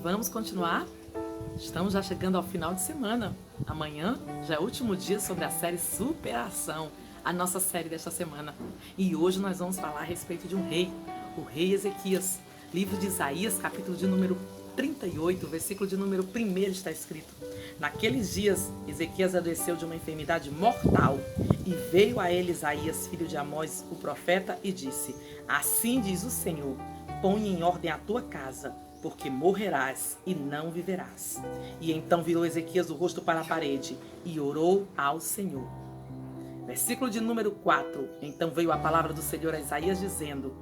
Vamos continuar? Estamos já chegando ao final de semana. Amanhã já é o último dia sobre a série Superação, a nossa série desta semana. E hoje nós vamos falar a respeito de um rei, o rei Ezequias. Livro de Isaías, capítulo de número 38, versículo de número 1 está escrito: Naqueles dias, Ezequias adoeceu de uma enfermidade mortal, e veio a ele Isaías, filho de Amós, o profeta, e disse: Assim diz o Senhor, põe em ordem a tua casa, porque morrerás e não viverás. E então virou Ezequias o rosto para a parede e orou ao Senhor. Versículo de número 4. Então veio a palavra do Senhor a Isaías dizendo: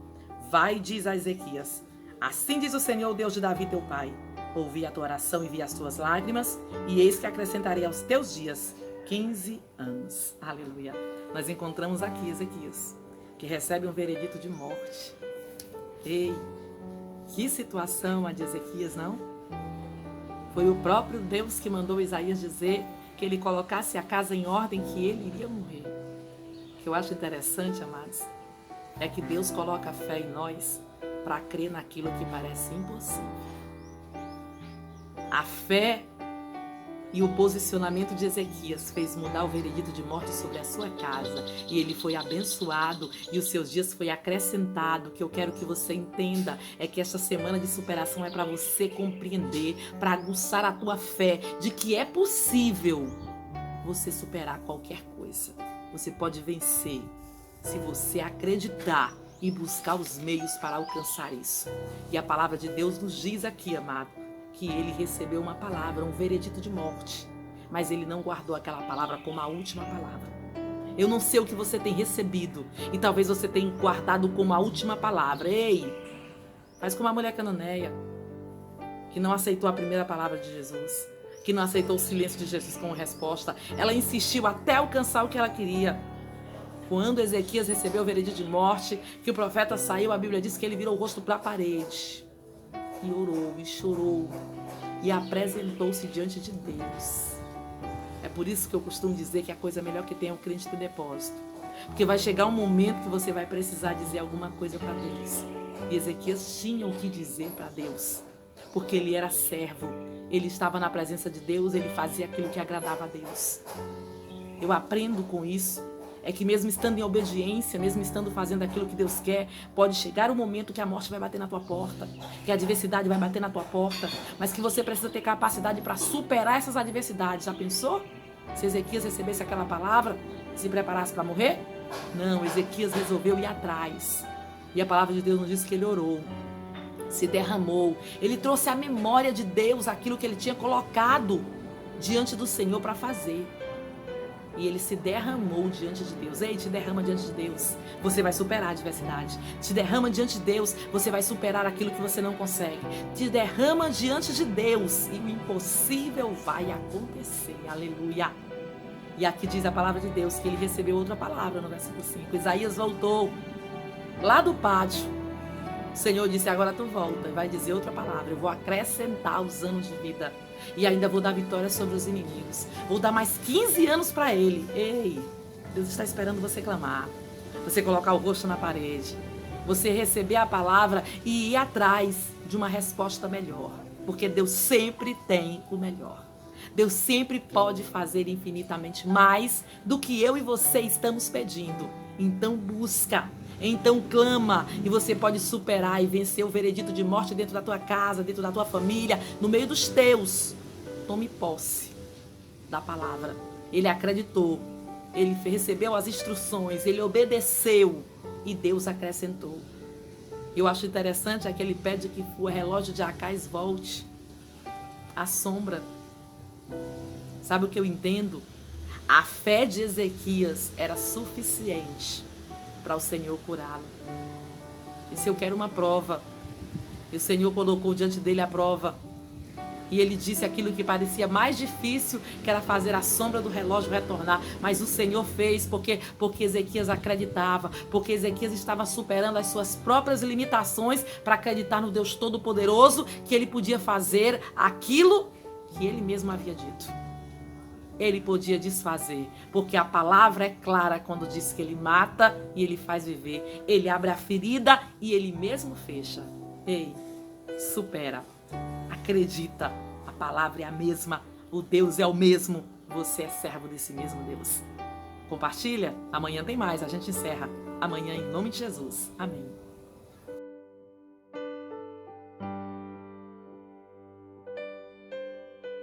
Vai e diz a Ezequias: Assim diz o Senhor, Deus de Davi teu pai: Ouvi a tua oração e vi as tuas lágrimas, e eis que acrescentarei aos teus dias 15 anos. Aleluia. Nós encontramos aqui Ezequias, que recebe um veredito de morte. Ei, que situação a de Ezequias, não? Foi o próprio Deus que mandou Isaías dizer que ele colocasse a casa em ordem, que ele iria morrer. O que eu acho interessante, amados, é que Deus coloca fé em nós para crer naquilo que parece impossível. A fé e o posicionamento de Ezequias fez mudar o veredito de morte sobre a sua casa, e ele foi abençoado e os seus dias foi acrescentado. O que eu quero que você entenda é que esta semana de superação é para você compreender, para aguçar a tua fé de que é possível você superar qualquer coisa. Você pode vencer se você acreditar e buscar os meios para alcançar isso. E a palavra de Deus nos diz aqui, amado, que ele recebeu uma palavra, um veredito de morte, mas ele não guardou aquela palavra como a última palavra. Eu não sei o que você tem recebido e talvez você tenha guardado como a última palavra. Ei, faz como a mulher cananeia, que não aceitou a primeira palavra de Jesus, que não aceitou o silêncio de Jesus como resposta. Ela insistiu até alcançar o que ela queria. Quando Ezequias recebeu o veredito de morte, que o profeta saiu, a Bíblia diz que ele virou o rosto para a parede e orou, e chorou, e apresentou-se diante de Deus. É por isso que eu costumo dizer que a coisa melhor que tem é o crente ter depósito. Porque vai chegar um momento que você vai precisar dizer alguma coisa para Deus. E Ezequias tinha o que dizer para Deus, porque ele era servo, ele estava na presença de Deus, ele fazia aquilo que agradava a Deus. Eu aprendo com isso. É que mesmo estando em obediência, mesmo estando fazendo aquilo que Deus quer, pode chegar um momento que a morte vai bater na tua porta, que a adversidade vai bater na tua porta, mas que você precisa ter capacidade para superar essas adversidades. Já pensou? Se Ezequias recebesse aquela palavra, se preparasse para morrer? Não, Ezequias resolveu ir atrás. E a palavra de Deus nos diz que ele orou, se derramou, ele trouxe à memória de Deus aquilo que ele tinha colocado diante do Senhor para fazer. E ele se derramou diante de Deus. Ei, te derrama diante de Deus, você vai superar a adversidade. Te derrama diante de Deus, você vai superar aquilo que você não consegue. Te derrama diante de Deus e o impossível vai acontecer. Aleluia. E aqui diz a palavra de Deus que ele recebeu outra palavra no versículo 5. Isaías voltou lá do pátio. O Senhor disse: agora tu volta e vai dizer outra palavra. Eu vou acrescentar os anos de vida e ainda vou dar vitória sobre os inimigos. Vou dar mais 15 anos para ele. Ei, Deus está esperando você clamar, você colocar o rosto na parede, você receber a palavra e ir atrás de uma resposta melhor, porque Deus sempre tem o melhor. Deus sempre pode fazer infinitamente mais do que eu e você estamos pedindo. Então busca, então clama, e você pode superar e vencer o veredito de morte dentro da tua casa, dentro da tua família, no meio dos teus. Tome posse da palavra. Ele acreditou, ele recebeu as instruções, ele obedeceu e Deus acrescentou. Eu acho interessante é que ele pede que o relógio de Acais volte à sombra. Sabe o que eu entendo? A fé de Ezequias era suficiente para o Senhor curá-lo. E se eu quero uma prova, e o Senhor colocou diante dele a prova, e ele disse aquilo que parecia mais difícil, que era fazer a sombra do relógio retornar, mas o Senhor fez porque Ezequias acreditava, porque Ezequias estava superando as suas próprias limitações para acreditar no Deus Todo-Poderoso, que ele podia fazer aquilo que ele mesmo havia dito. Ele podia desfazer, porque a palavra é clara quando diz que ele mata e ele faz viver. Ele abre a ferida e ele mesmo fecha. Ei, supera. Acredita, a palavra é a mesma, o Deus é o mesmo, você é servo desse mesmo Deus. Compartilha, amanhã tem mais, a gente encerra. Amanhã, em nome de Jesus. Amém.